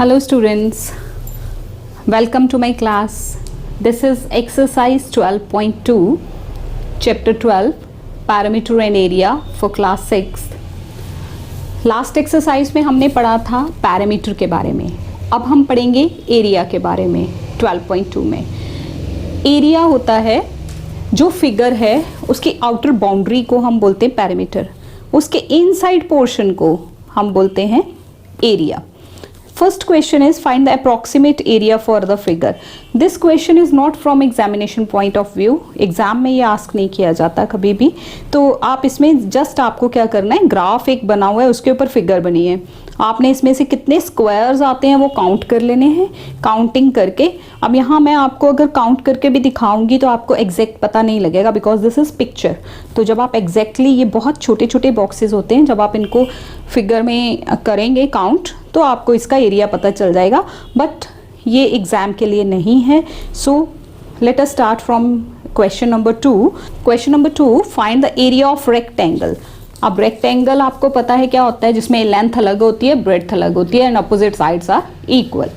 Hello students, welcome to my class. This is exercise 12.2, chapter 12, parameter and area for class 6. Last exercise में हमने पढ़ा था parameter के बारे में, अब हम पढ़ेंगे एरिया के बारे में 12.2 में. एरिया होता है जो फिगर है उसकी आउटर बाउंड्री को हम बोलते हैं पैरामीटर, उसके इनसाइड पोर्शन को हम बोलते हैं area. First question is find the approximate area for the figure. This question is not from examination point of view. Exam में ये आस्क नहीं किया जाता कभी भी, तो आप इसमें जस्ट आपको क्या करना है, ग्राफ एक बना हुआ है उसके ऊपर फिगर बनी है, आपने इसमें से कितने स्क्वायर्स आते हैं वो काउंट कर लेने हैं. काउंटिंग करके, अब यहाँ मैं आपको अगर काउंट करके भी दिखाऊंगी तो आपको एग्जैक्ट पता नहीं लगेगा बिकॉज दिस इज पिक्चर. तो जब आप एग्जैक्टली, ये बहुत छोटे छोटे बॉक्सेस होते हैं, जब आप इनको फिगर में करेंगे काउंट तो आपको इसका एरिया पता चल जाएगा, बट ये एग्जाम के लिए नहीं है. So let us start from question number 2. Question number 2, find the area of rectangle. अब रेक्टेंगल आपको पता है क्या होता है, जिसमें लेंथ अलग होती है, ब्रेड्थ अलग होती है and opposite sides are equal.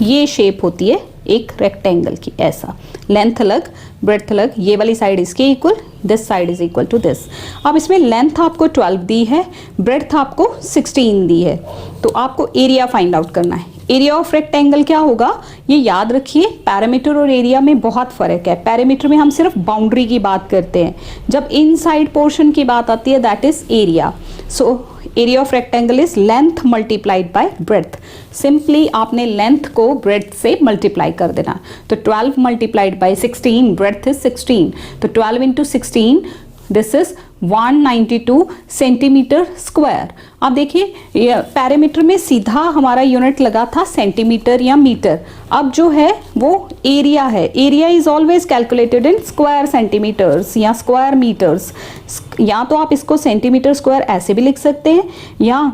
ये शेप होती है एक रेक्टेंगल की, ऐसा लेंथ अलग ब्रेड्थ अलग, ये वाली साइड इसके equal, this side is equal to this. अब इसमें लेंथ आपको 12 दी है, ब्रेड्थ आपको 16 दी है, तो आपको एरिया फाइंड आउट करना है. एरिया ऑफ रेक्टेंगल क्या होगा, ये याद रखिए, पैरामीटर और एरिया में बहुत फर्क है. पैरामीटर में हम सिर्फ बाउंड्री की बात करते हैं, जब इनसाइड पोर्शन की बात आती है that is area. So area of rectangle is length multiplied by breadth. Simply आपने लेंथ को ब्रेड्थ से मल्टीप्लाई कर देना, तो 12 मल्टीप्लाइड बाय 16, ब्रेड्थ इज 16, तो 12 into 16 this is 192 centimetre square. अब देखिए पैरामीटर में सीधा हमारा यूनिट लगा था सेंटीमीटर या मीटर, अब जो है वो एरिया है. Area is always calculated in square centimetres या स्क्वायर मीटर्स. या तो आप इसको सेंटीमीटर स्क्वायर ऐसे भी लिख सकते हैं, या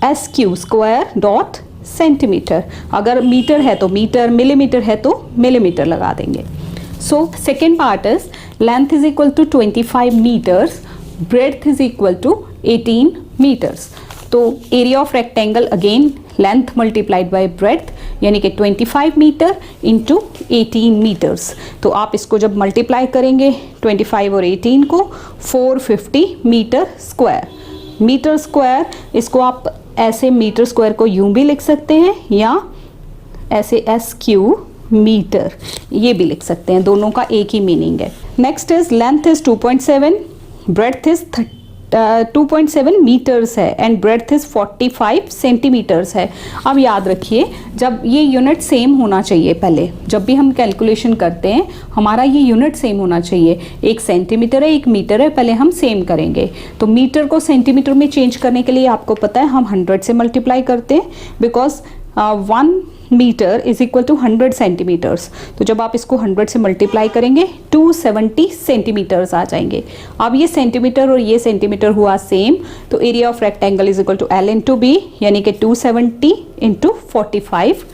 SQ स्क्वायर डॉट सेंटीमीटर. अगर मीटर है तो मीटर, मिलीमीटर है तो मिलीमीटर लगा देंगे. So second part is length is equal to 25 meters, breadth is equal to 18 meters. तो area of rectangle again length multiplied by breadth, यानी कि 25 मीटर इंटू 18 मीटर्स. तो आप इसको जब मल्टीप्लाई करेंगे 25 और 18 को, 450 मीटर स्क्वायर. मीटर स्क्वायर, इसको आप ऐसे मीटर स्क्वायर को यूं भी लिख सकते हैं या ऐसे SQ मीटर ये भी लिख सकते हैं, दोनों का एक ही मीनिंग है. Next is length is 2.7, breadth is 2.7 metres है एंड ब्रेड्थ इज 45 सेंटीमीटर्स है. अब याद रखिए, जब ये यूनिट सेम होना चाहिए, पहले जब भी हम कैलकुलेशन करते हैं हमारा ये यूनिट सेम होना चाहिए. एक सेंटीमीटर है, एक मीटर है, पहले हम सेम करेंगे. तो मीटर को सेंटीमीटर में चेंज करने के लिए आपको पता है हम 100 से मल्टीप्लाई करते हैं, because 1 metre is equal to 100 centimetres. तो जब आप इसको 100 से मल्टीप्लाई करेंगे 270 सेंटीमीटर्स आ जाएंगे. अब ये सेंटीमीटर और ये सेंटीमीटर हुआ सेम, तो area of rectangle is equal to L into B, यानी कि 270 इंटू 45,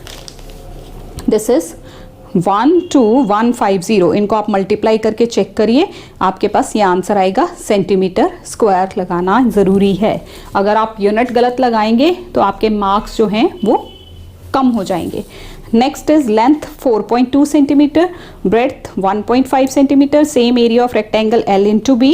दिस इज 12150. इनको आप मल्टीप्लाई करके चेक करिए, आपके पास ये आंसर आएगा. सेंटीमीटर स्क्वायर लगाना ज़रूरी है, अगर आप यूनिट गलत लगाएंगे तो आपके मार्क्स जो हैं वो कम हो जाएंगे. Next is length 4.2 centimetre, breadth 1.5 centimetre, same area of rectangle L into B,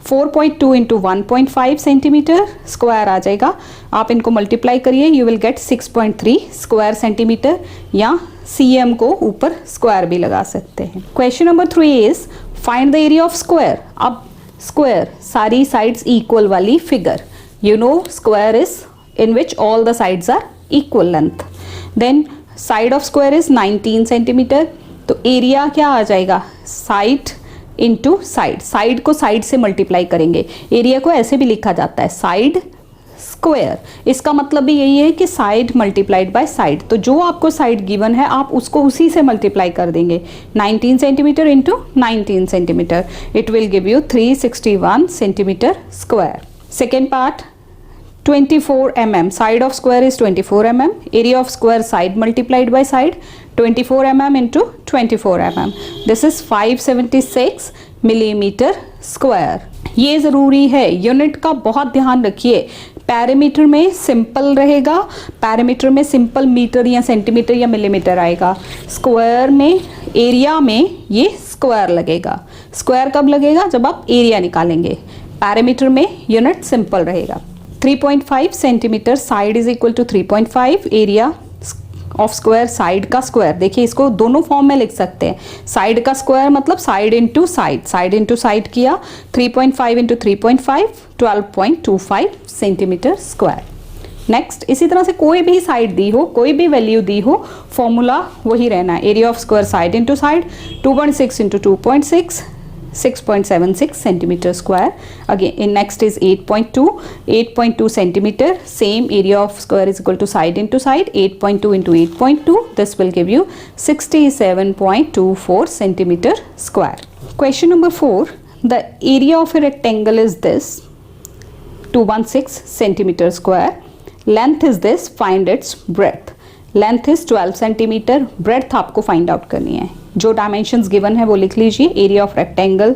4.2 into 1.5 centimetre square आ जाएगा. आप इनको मल्टीप्लाई करिए, you will get 6.3 square centimetre, या CM को ऊपर स्क्वायर भी लगा सकते हैं. Question number 3 is find the area of square. अब स्क्वायर, सारी साइड्स इक्वल वाली figure, you know square is in which all the sides are equal length. Then side of square is 19 centimetre, तो area क्या आ जाएगा, side into side. Side को side से multiply करेंगे, एरिया को ऐसे भी लिखा जाता है साइड स्क्वायर. इसका मतलब भी यही है कि साइड मल्टीप्लाइड बाय साइड. तो जो आपको साइड गिवन है आप उसको उसी से मल्टीप्लाई कर देंगे. 19 centimetre into 19 centimetre, it will give you 361 centimetre square. Second part, 24 mm, side of square is 24 mm, area of square side multiplied by side 24 mm into 24 mm, this is 576 millimeter square. ये ज़रूरी है, unit का बहुत ध्यान रखिए. Parameter में simple रहेगा, parameter में सिंपल मीटर या सेंटीमीटर या मिलीमीटर आएगा। स्क्वायर में, एरिया में ये स्क्वायर लगेगा। स्क्वायर कब लगेगा? जब आप एरिया निकालेंगे। पैरामीटर में यूनिट सिंपल रहेगा। 3.5 centimetre side is equal to 3.5 area of square, side का स्क्वायर। देखिए इसको दोनों फॉर्म में लिख सकते हैं। साइड का स्क्वायर मतलब side into side, side into side किया। 3.5 इंटू 3.5 12.25 सेंटीमीटर स्क्वायर। नेक्स्ट, इसी तरह से कोई भी साइड दी हो, कोई भी वैल्यू दी हो, फॉर्मूला वही रहना है। Area of square side into side, 2.6 into 2.6 6.76 centimeter square. Again, in next is 8.2 centimeter. Same area of square is equal to side into side. 8.2 into 8.2. This will give you 67.24 centimeter square. Question number 4. The area of a rectangle is this, 216 centimeter square. Length is this. Find its breadth. Length is 12 centimetre, breadth आपको find out करनी है। जो dimensions given है वो लिख लीजिए। Area of rectangle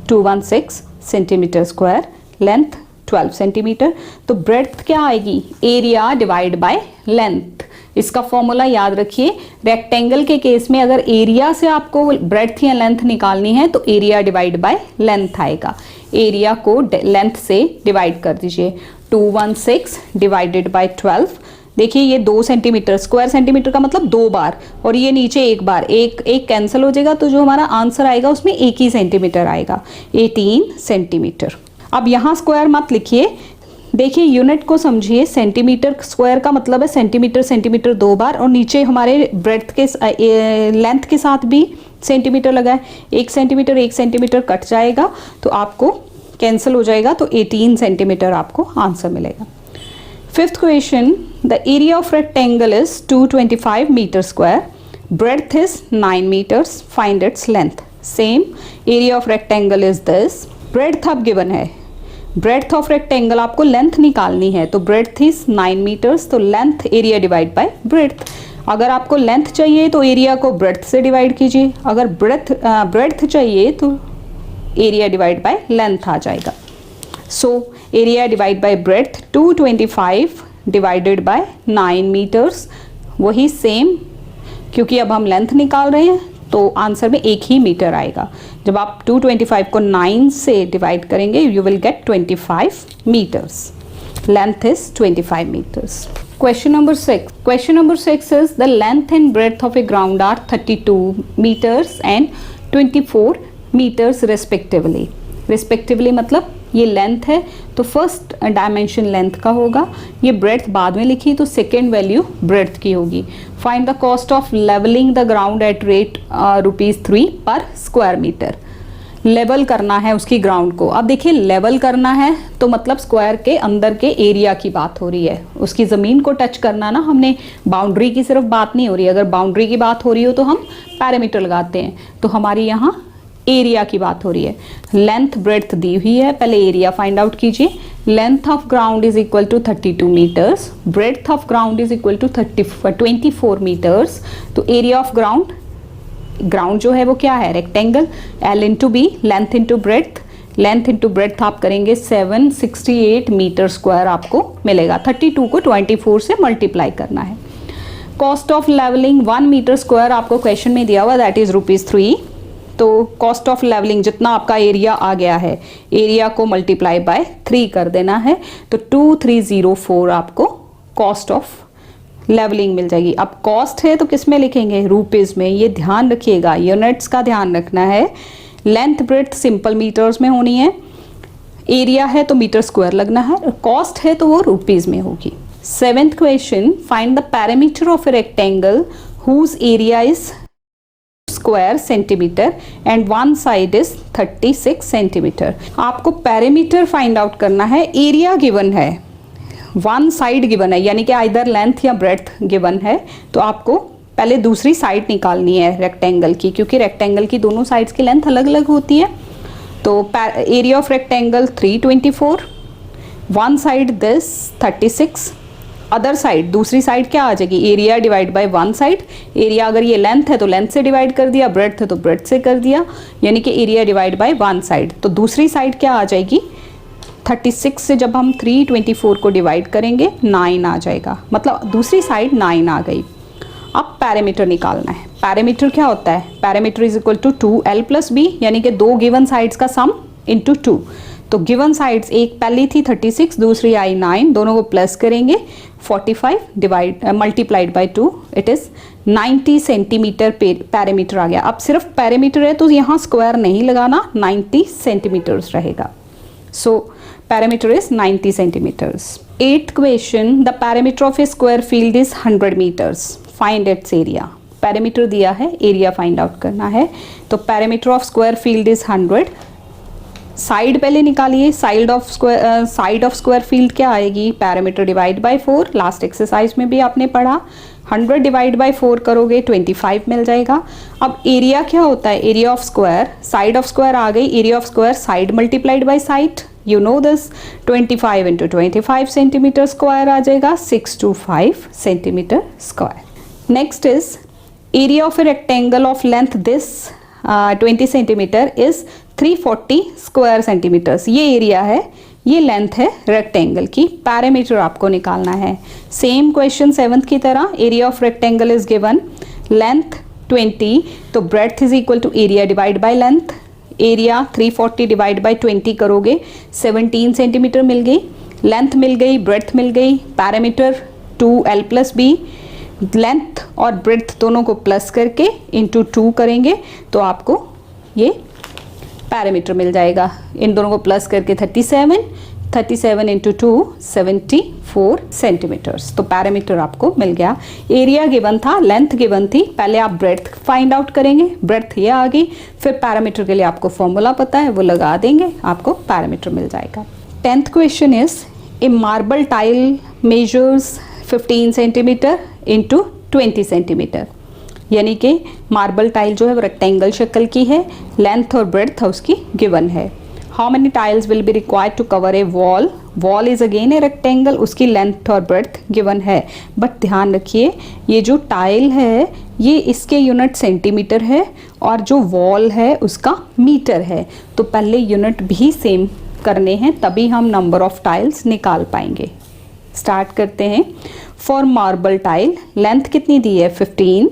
216 centimetre square, length 12 centimetre. तो breadth क्या आएगी? Area divide by length. इसका फॉर्मूला याद रखिए। रेक्टेंगल के केस में अगर एरिया से आपको ब्रेड्थ या लेंथ निकालनी है तो एरिया डिवाइड बाय लेंथ आएगा। एरिया को लेंथ से डिवाइड कर दीजिए। 216 डिवाइडेड बाय 12। देखिए ये 2 सेंटीमीटर, स्क्वायर सेंटीमीटर का मतलब 2 बार, और ये नीचे 1 बार, एक कैंसिल हो जाएगा, तो जो हमारा आंसर आएगा उसमें 1 ही सेंटीमीटर आएगा, 18 सेंटीमीटर। अब यहाँ स्क्वायर मत लिखिए, देखिए यूनिट को समझिए। सेंटीमीटर स्क्वायर का मतलब है सेंटीमीटर सेंटीमीटर 2 बार, और नीचे हमारे ब्रेड्थ के लेंथ के साथ भी सेंटीमीटर लगा है। 1 सेंटीमीटर कट जाएगा तो आपको कैंसिल हो जाएगा, तो 18 सेंटीमीटर आपको आंसर मिलेगा। Fifth question, the area of rectangle is 225 meter square, breadth is 9 meters, find its length. Same, area of rectangle is this, breadth अब given है, breadth of rectangle आपको length निकालनी है, तो breadth is 9 meters, तो length area divide by breadth। अगर आपको length चाहिए तो area को breadth से divide कीजिए, अगर breadth चाहिए तो area divide by length आ जाएगा। So area divide by breadth 225 divided by 9 meters, वही सेम, क्योंकि अब हम लेंथ निकाल रहे हैं तो आंसर में 1 ही मीटर आएगा। जब आप 225 को 9 से डिवाइड करेंगे you will gate 25 meters. Length is 25 meters. Question number 6. Question number 6 is the length and breadth of a ground are 32 meters and 24 meters respectively. Respectively मतलब ये लेंथ है तो फर्स्ट डायमेंशन लेंथ का होगा, ये ब्रेड्थ बाद में लिखी तो सेकेंड वैल्यू ब्रेड्थ की होगी। Find the cost of levelling the ground at rate ₹3 पर स्क्वायर मीटर। लेवल करना है उसकी ग्राउंड को। अब देखिए लेवल करना है तो मतलब स्क्वायर के अंदर के एरिया की बात हो रही है, उसकी ज़मीन को टच करना ना, हमने बाउंड्री की सिर्फ बात नहीं हो रही है। अगर बाउंड्री की बात हो रही हो तो हम पैरामीटर लगाते हैं, तो हमारी यहाँ एरिया की बात हो रही है। लेंथ ब्रेड्थ दी हुई है, पहले एरिया फाइंड आउट कीजिए। Length of ground is equal to 32 metres, breadth of ground is equal to 24 metres. तो एरिया ऑफ ग्राउंड, ग्राउंड जो है वो क्या है? Rectangle. L into B, length into breadth, length into breadth आप करेंगे 768 metre square आपको मिलेगा। 32 को 24 से मल्टीप्लाई करना है। Cost of levelling 1 metre square आपको क्वेश्चन में दिया हुआ, दैट इज ₹3। तो कॉस्ट ऑफ लेवलिंग जितना आपका एरिया आ गया है, एरिया को मल्टीप्लाई बाय 3 कर देना है, तो 2304 आपको कॉस्ट ऑफ लेवलिंग मिल जाएगी। अब कॉस्ट है तो किस में लिखेंगे? रुपीज़ में। ये ध्यान रखिएगा, यूनिट्स का ध्यान रखना है। लेंथ ब्रेड्थ सिंपल मीटर्स में होनी है, एरिया है तो मीटर स्क्वायर लगना है, कॉस्ट है तो वो रुपीज़ में होगी। 7th question, find the perimeter of a rectangle whose area is square centimetre and one side is 36 centimetre. आपको पैरामीटर फाइंड आउट करना है, एरिया गिवन है, वन साइड गिवन है, यानी कि आइदर लेंथ या ब्रेड्थ गिवन है, तो आपको पहले दूसरी साइड निकालनी है रेक्टेंगल की, क्योंकि रेक्टेंगल की दोनों साइड्स की लेंथ अलग अलग होती है। तो area of rectangle 324, one side this 36, other side दूसरी साइड क्या आ जाएगी? Area divide by one side. Area अगर ये लेंथ है तो लेंथ से डिवाइड कर दिया, ब्रेड्थ है तो ब्रेड्थ से कर दिया, यानी कि area divide by one side. तो दूसरी साइड क्या आ जाएगी? 36 से जब हम 324 को डिवाइड करेंगे 9 आ जाएगा, मतलब दूसरी साइड 9 आ गई। अब पैरामीटर निकालना है। पैरामीटर क्या होता है? Perimeter is equal to 2l plus B, यानी कि दो गिवन साइड्स का सम इंटू 2। तो गिवन साइड्स एक पहली थी 36, दूसरी आई 9, दोनों को प्लस करेंगे 45 divide multiplied by 2, it is 90 centimetre parameter आ गया। अब सिर्फ पैरामीटर है तो यहाँ स्क्वायर नहीं लगाना, 90 सेंटीमीटर्स रहेगा। So perimeter is 90 centimetres. 8th question, the perimeter of a square field is 100 metres, find its area. Perimeter दिया है, एरिया फाइंड आउट करना है। तो perimeter of square field is 100। Side पहले निकालिए। साइड ऑफ स्क्वायर फील्ड क्या आएगी? Perimeter divide by 4, last exercise में भी आपने पढ़ा। 100 डिवाइड बाय 4 करोगे 25 मिल जाएगा। अब एरिया क्या होता है? Area of square, side of square आ गई, area of square side multiplied by side, you know this. 25 into 25 centimetre square आ जाएगा, 625 centimetre square. Next is area of a rectangle of length this 20 centimetre is 340 square centimetres. ये area है, ये length है rectangle की। Parameter आपको निकालना है। सेम क्वेश्चन 7th की तरह, area of rectangle is given, length 20, तो breadth is equal to area divide by length. Area 340 divide by 20 करोगे 17 सेंटीमीटर मिल गई, लेंथ मिल गई, ब्रेड्थ मिल गई। Perimeter 2l plus B, length और ब्रेड्थ दोनों को प्लस करके इंटू 2 करेंगे तो आपको ये पैरामीटर मिल जाएगा। इन दोनों को प्लस करके 37 इंटू 2 74 सेंटीमीटर्स। तो पैरामीटर आपको मिल गया। एरिया गिवन था, लेंथ गिवन थी, पहले आप ब्रेड्थ फाइंड आउट करेंगे, ब्रेड्थ ये आ गई, फिर पैरामीटर के लिए आपको फॉर्मूला पता है वो लगा देंगे, आपको पैरामीटर मिल जाएगा। 10th question is a marble tile measures 15 centimetre into 20 centimetre, यानी कि मार्बल टाइल जो है वो रेक्टेंगल शक्ल की है, लेंथ और ब्रेड्थ उसकी गिवन है। How many tiles will be required to cover a wall? Wall is again a rectangle, उसकी लेंथ और ब्रेड्थ गिवन है। बट ध्यान रखिए ये जो टाइल है ये इसके यूनिट सेंटीमीटर है और जो वॉल है उसका मीटर है, तो पहले यूनिट भी सेम करने हैं तभी हम नंबर ऑफ टाइल्स निकाल पाएंगे। स्टार्ट करते हैं। फॉर मार्बल टाइल लेंथ कितनी दी है? 15,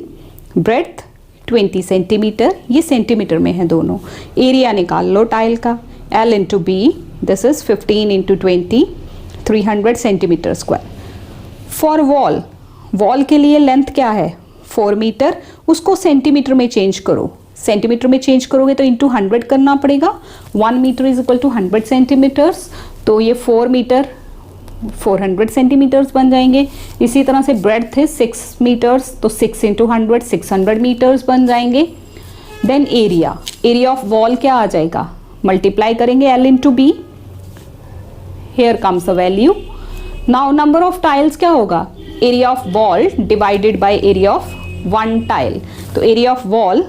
ब्रेड्थ 20 सेंटीमीटर, ये सेंटीमीटर में है दोनों। एरिया निकाल लो टाइल का, L into B, this is 15 into 20, 300 centimetre square. For wall, wall के लिए लेंथ क्या है? 4 मीटर, उसको सेंटीमीटर में चेंज करो। सेंटीमीटर में चेंज करोगे तो इंटू 100 करना पड़ेगा। 1 metre is equal to 100 centimetres, तो ये 4 मीटर 400 सेंटीमीटर्स बन जाएंगे। इसी तरह से ब्रेड्थ है 6 मीटर्स, तो 6 इंटू 100 600 मीटर्स बन जाएंगे। Then area, area of wall क्या आ जाएगा? मल्टीप्लाई करेंगे L into B, here comes the value. Now number of tiles क्या होगा? Area of wall divided by area of 1 tile, तो एरिया ऑफ वॉल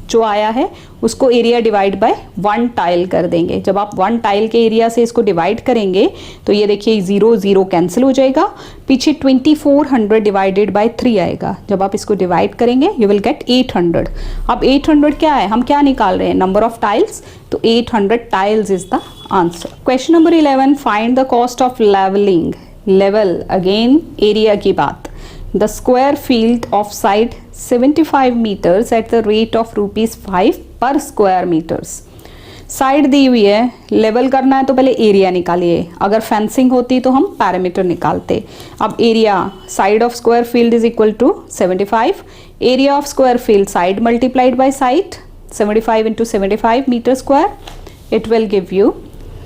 जो आया है उसको एरिया डिवाइड बाय 1 टाइल कर देंगे। जब आप 1 टाइल के एरिया से इसको डिवाइड करेंगे तो ये देखिए 0 0 कैंसिल हो जाएगा, पीछे 2400 डिवाइडेड बाय 3 आएगा। जब आप इसको डिवाइड करेंगे यू विल गेट 800। अब 800 क्या है? हम क्या निकाल रहे हैं? नंबर ऑफ टाइल्स, तो 800 tiles is the answer. Question number 11, find the cost of levelling. Level, again area की बात। The square field of side 75 meters at the rate of ₹5 per square meters. Side दी हुई है, level करना है तो पहले area निकालिए। अगर फेंसिंग होती तो हम पैरामीटर निकालते। अब area, side of square field is equal to 75, area of square field side multiplied by side, 75 into 75 metre square, it will give you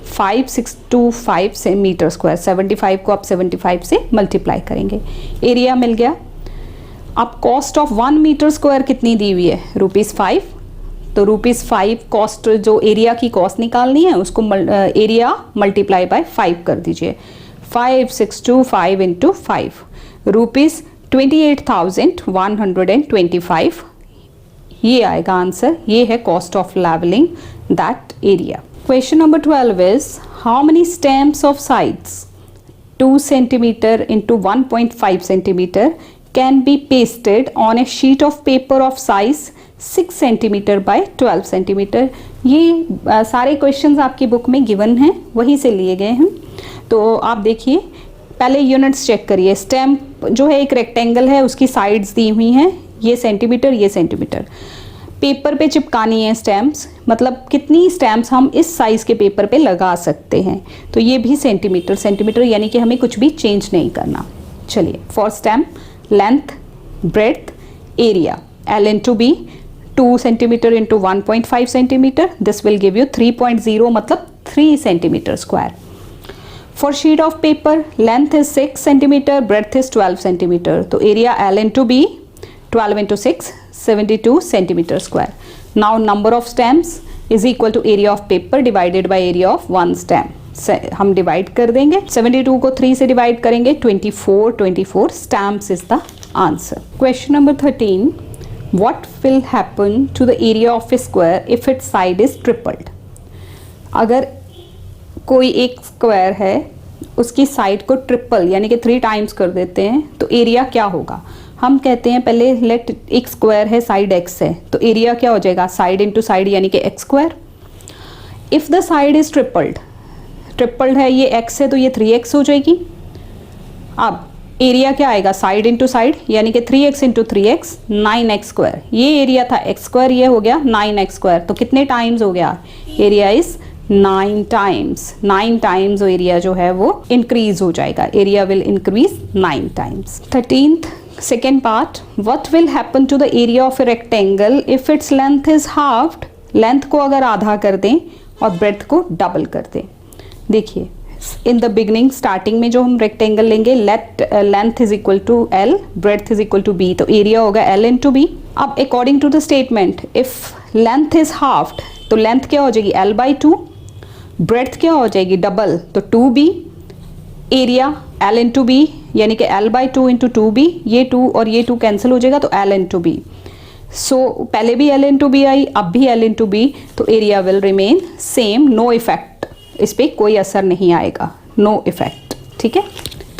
5625 metre square. 75 को आप 75 से मल्टीप्लाई करेंगे, एरिया मिल गया। अब कॉस्ट ऑफ 1 मीटर स्क्वायर कितनी दी हुई है? ₹5, तो ₹5 कॉस्ट, जो एरिया की कॉस्ट निकालनी है उसको एरिया मल्टीप्लाई बाय 5 कर दीजिए। 5625 इंटू 5, ₹28,125, ये आएगा आंसर। ये है cost of levelling that area. Question number 12 is, how many stamps of sides 2 centimeter into 1.5 centimeter can be pasted on A sheet of paper of size 6 centimetre bye 12 centimetre. ये सारे questions आपकी book में given हैं, वहीं से लिए गए हैं। तो आप देखिए, पहले यूनिट्स चेक करिए। स्टैम्प जो है एक रेक्टेंगल है, उसकी साइड्स दी हुई हैं, ये सेंटीमीटर ये सेंटीमीटर। पेपर पे चिपकानी है स्टैम्प्स, मतलब कितनी स्टैम्प्स हम इस साइज के पेपर पे लगा सकते हैं, तो ये भी सेंटीमीटर सेंटीमीटर, यानी कि हमें कुछ भी चेंज नहीं करना। चलिए, for stamp length, breadth, area, L into B 2 centimetre into 1.5 centimetre, this will give you 3.0 मतलब 3 centimetre square. For sheet of paper length is 6 centimetre, breadth is 12 centimetre, तो area L into B 12 into 6 72 centimetre square. Now number of stamps is equal to area of paper divided by area of one stamp. हम divide कर देंगे, 72 को 3 से divide करेंगे, 24 stamps is the answer. Question number 13, what will happen to the area of a square if its side is tripled? अगर कोई एक square है, उसकी साइड को ट्रिपल यानी कि 3 टाइम्स कर देते हैं, तो एरिया क्या होगा? हम कहते हैं पहले लेट एक स्क्वायर है, साइड x है, तो एरिया क्या हो जाएगा? साइड इंटू साइड यानी कि x square. If the side is tripled है, ये x है तो ये 3x हो जाएगी। अब एरिया क्या आएगा? साइड इंटू साइड यानी कि 3x into 3x 9x square. ये एरिया था x स्क्वायर, ये हो गया 9x स्क्वायर, तो कितने टाइम्स हो गया? एरिया इज 9 टाइम्स एरिया जो है वो इंक्रीज हो जाएगा। Area will increase 9 times. 13th second part, what will happen to the area of a rectangle if its length is halved? Length को अगर आधा कर दें और ब्रेड्थ को डबल कर दें। देखिए, इन द बिगनिंग स्टार्टिंग में जो हम रेक्टेंगल लेंगे, length is equal to L, breadth is equal to B, तो एरिया होगा L इंटू B। अब according to the statement, if length is halved तो लेंथ क्या हो जाएगी? L बाई 2, ब्रेड्थ क्या हो जाएगी? डबल, तो 2B, area L into B यानी कि L बाई 2 इंटू 2B, ये 2 और ये 2 कैंसिल हो जाएगा, तो L इंटू B। सो पहले भी L इंटू B आई, अब भी L इंटू B, तो area will remain same, no effect, इस पर कोई असर नहीं आएगा, नो इफेक्ट। ठीक है।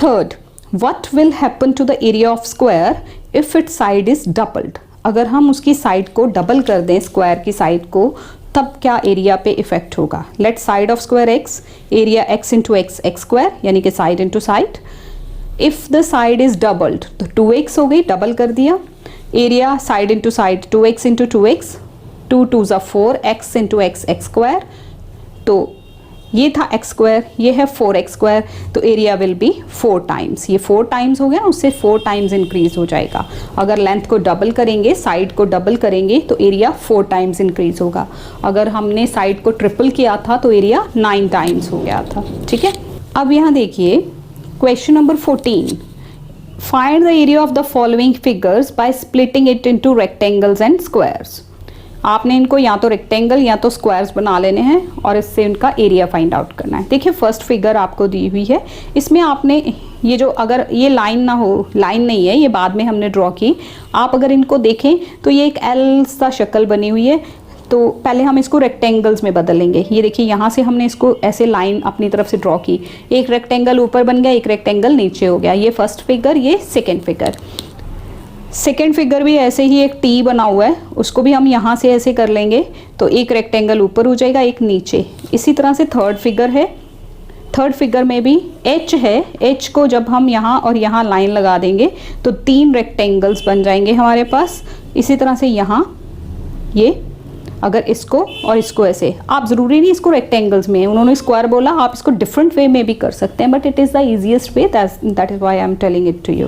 Third, what will happen to the area of square if it side is doubled? अगर हम उसकी साइड को डबल कर दें, स्क्वायर की साइड को, तब क्या एरिया पे इफेक्ट होगा? Let side of square x, area x into x square यानी कि side into side. If the side is doubled तो 2x हो गई, डबल कर दिया। Area side into side 2x into 2x, 2 2 ज़ा 4, x इंटू x स्क्वायर, तो ये था x स्क्वायर, ये है 4x स्क्वायर, तो एरिया विल बी 4 टाइम्स। ये 4 टाइम्स हो गया, उससे 4 टाइम्स इंक्रीज हो जाएगा। अगर लेंथ को डबल करेंगे, साइड को डबल करेंगे, तो एरिया 4 टाइम्स इंक्रीज होगा। अगर हमने साइड को ट्रिपल किया था तो एरिया 9 टाइम्स हो गया था। ठीक है। अब यहाँ देखिए question number 14, find the area of the following figures by splitting it into rectangles and squares. आपने इनको या तो रेक्टेंगल या तो स्क्वायर्स बना लेने हैं और इससे इनका एरिया फाइंड आउट करना है। देखिए फर्स्ट फिगर आपको दी हुई है, इसमें आपने ये जो, अगर ये लाइन ना हो, लाइन नहीं है, ये बाद में हमने ड्रॉ की, आप अगर इनको देखें तो ये एक एल सा शक्ल बनी हुई है, तो पहले हम इसको रेक्टेंगल्स में बदलेंगे। ये देखिए यहाँ से हमने इसको ऐसे लाइन अपनी तरफ से ड्रॉ की, एक रेक्टेंगल ऊपर बन गया, एक रेक्टेंगल नीचे हो गया। ये फर्स्ट फिगर, ये सेकेंड फिगर। सेकेंड फिगर भी ऐसे ही एक टी बना हुआ है, उसको भी हम यहाँ से ऐसे कर लेंगे, तो एक रेक्टेंगल ऊपर हो जाएगा, एक नीचे। इसी तरह से थर्ड फिगर है, थर्ड फिगर में भी एच है, एच को जब हम यहाँ और यहाँ लाइन लगा देंगे तो 3 रेक्टेंगल्स बन जाएंगे हमारे पास। इसी तरह से यहाँ ये, अगर इसको और इसको ऐसे, आप ज़रूरी नहीं इसको रेक्टेंगल्स में, उन्होंने स्क्वायर बोला, आप इसको डिफरेंट वे में भी कर सकते हैं, but it is the easiest way, that is why I am telling it to you.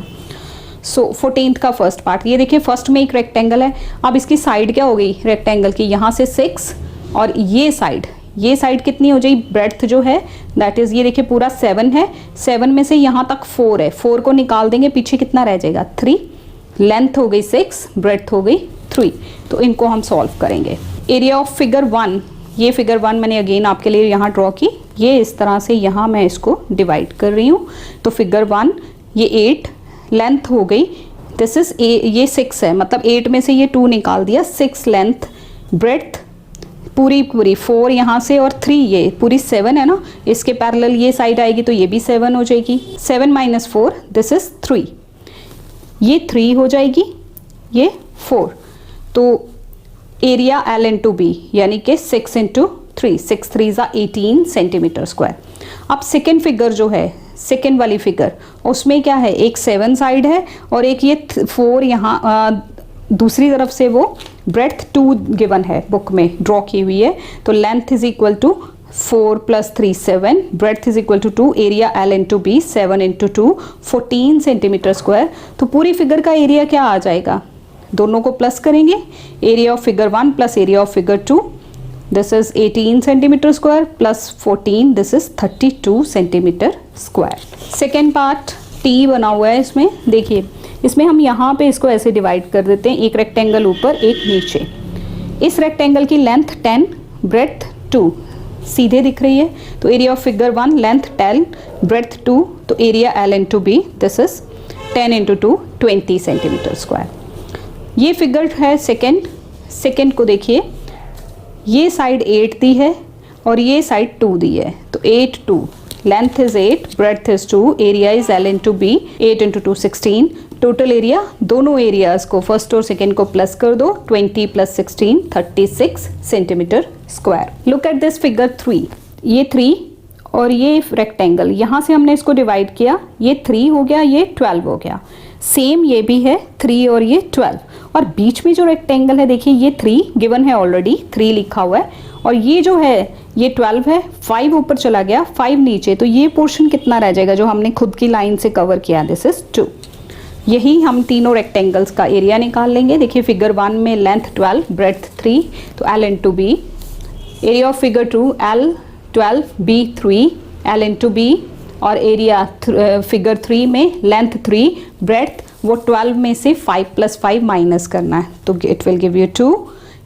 So 14th का फर्स्ट पार्ट, ये देखिए फर्स्ट में एक रेक्टेंगल है। अब इसकी साइड क्या हो गई रेक्टेंगल की? यहाँ से 6 और ये साइड कितनी हो जाएगी? ब्रेड्थ जो है दैट इज, ये देखिए पूरा 7 है, 7 में से यहाँ तक 4 है, 4 को निकाल देंगे, पीछे कितना रह जाएगा? 3। लेंथ हो गई 6, ब्रेड्थ हो गई 3। तो इनको हम सॉल्व करेंगे। एरिया ऑफ फिगर 1, ये फिगर 1 मैंने अगेन आपके लिए यहाँ ड्रॉ की, ये इस तरह से यहाँ मैं इसको डिवाइड कर रही हूँ। तो फिगर 1, ये 8 लेंथ हो गई, दिस इज ये 6 है, मतलब 8 में से ये 2 निकाल दिया, 6 लेंथ, ब्रेड्थ पूरी 4 यहाँ से और 3, ये पूरी 7 है ना, इसके पैरेलल ये साइड आएगी तो ये भी 7 हो जाएगी। 7 - 4 दिस इज 3। ये 3 हो जाएगी, ये 4, तो एरिया L इंटू बी यानी कि 6 इंटू 3, 6 3 ज़ा 18 सेंटीमीटर स्क्वायर। अब सेकेंड फिगर जो है, सेकेंड वाली फिगर, उसमें क्या है, एक 7 साइड है और एक ये 4 यहाँ दूसरी तरफ से वो ब्रेड्थ 2 गिवन है, बुक में ड्रॉ की हुई है। तो length is equal to 4 + 3 7, breadth is equal to 2, area L into B 7 into 2 14 centimetre square. तो पूरी फिगर का एरिया क्या आ जाएगा, दोनों को प्लस करेंगे, area of figure 1 plus area of figure 2, this is 18 centimetre square plus 14, this is 32 centimetre square. Second part T बना हुआ है इसमें, देखिए इसमें हम यहाँ पे इसको ऐसे डिवाइड कर देते हैं, एक रेक्टेंगल ऊपर एक नीचे। इस रेक्टेंगल की लेंथ 10, ब्रेड्थ 2 सीधे दिख रही है, तो area of figure 1 length 10, breadth 2, तो area L into B this is 10 into 2 20 centimetre square. ये फिगर है सेकेंड को देखिए, ये साइड 8 दी है और ये साइड 2 दी है, तो 8 2, length is 8, breadth is 2, area is L into B 8 into 2 16, total area दोनों एरियाज को फर्स्ट और सेकेंड को प्लस कर दो, 20 + 16 36 centimetre square. Look at this figure 3, ये 3 और ये रेक्टेंगल, यहाँ से हमने इसको डिवाइड किया, ये 3 हो गया, ये 12 हो गया। सेम ये भी है 3 और ये 12, और बीच में जो रेक्टेंगल है देखिए ये 3 गिवन है ऑलरेडी, 3 लिखा हुआ है, और ये जो है ये 12 है, 5 ऊपर चला गया, 5 नीचे, तो ये पोर्शन कितना रह जाएगा जो हमने खुद की लाइन से कवर किया, दिस इज 2। यही हम तीनों रेक्टेंगल्स का एरिया निकाल लेंगे। देखिए फिगर 1 में लेंथ 12, ब्रेड्थ 3, तो L into B, area of figure 2 L 12, B 3, L into B, और एरिया फिगर 3 में लेंथ 3, ब्रेड्थ वो 12 में से 5 + 5 माइनस करना है, तो it will give you 2,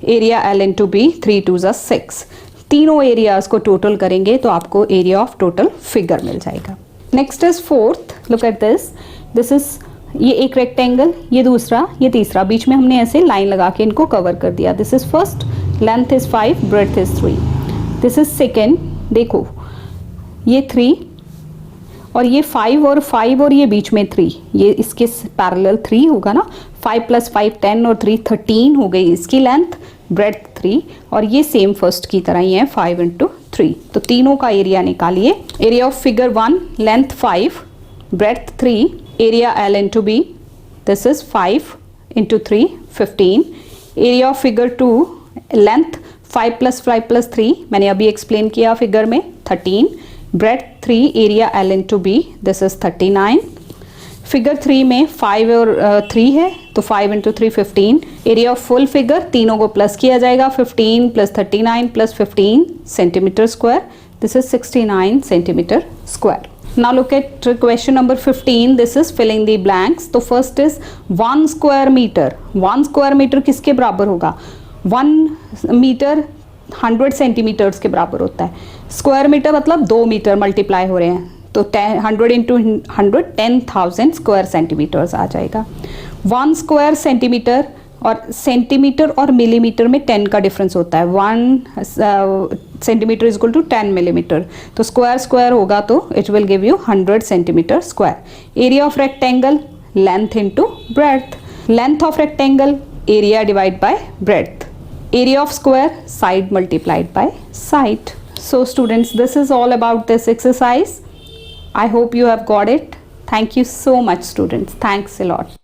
area L into B 3 2 ज़ा 6। तीनों एरियाज को टोटल करेंगे तो आपको एरिया ऑफ टोटल फिगर मिल जाएगा। Next is fourth, look at this is, ये एक रेक्टेंगल, ये दूसरा, ये तीसरा, बीच में हमने ऐसे लाइन लगा के इनको कवर कर दिया। This is first, length is 5, breadth is 3, this is second, देखो ये 3 और ये 5 और ये बीच में 3, ये इसके पैरेलल 3 होगा ना, 5 + 5 10 और 3 13 हो गई इसकी लेंथ, ब्रेड्थ 3, और ये सेम फर्स्ट की तरह ही है 5 इंटू 3। तो तीनों का एरिया निकालिए। Area of figure 1 length 5, breadth 3, area L into B, this is 5 into 3 15, area of figure 2 length 5 + 5 + 3, मैंने अभी एक्सप्लेन किया फिगर में, 13, breadth 3, area L into B, this is 39। Figure 3 में 5 और 3 है, तो 5 into 3 15, area of full figure तीनों को प्लस किया जाएगा, 15 + 39 + 15 centimetre square, this is 69 centimetre square. Now look at question number 15, this is filling the blanks। तो first is 1 square meter, 1 square meter किसके बराबर होगा, 1 मीटर 100 सेंटीमीटर्स के बराबर होता है, स्क्वायर मीटर मतलब 2 मीटर मल्टीप्लाई हो रहे हैं, तो 100 इंटू 100 10,000 स्क्वायर सेंटीमीटर्स आ जाएगा। 1 स्क्वायर सेंटीमीटर, और सेंटीमीटर और मिलीमीटर में 10 का डिफरेंस होता है, 1 centimetre is equal to 10 millimetre, तो स्क्वायर स्क्वायर होगा तो it will give you 100 centimetre square. Area of rectangle length into breadth, length of rectangle area divide by breadth, area of square side multiplied by side. So students, this is all about this exercise. I hope you have got it. Thank you so much students. Thanks a lot.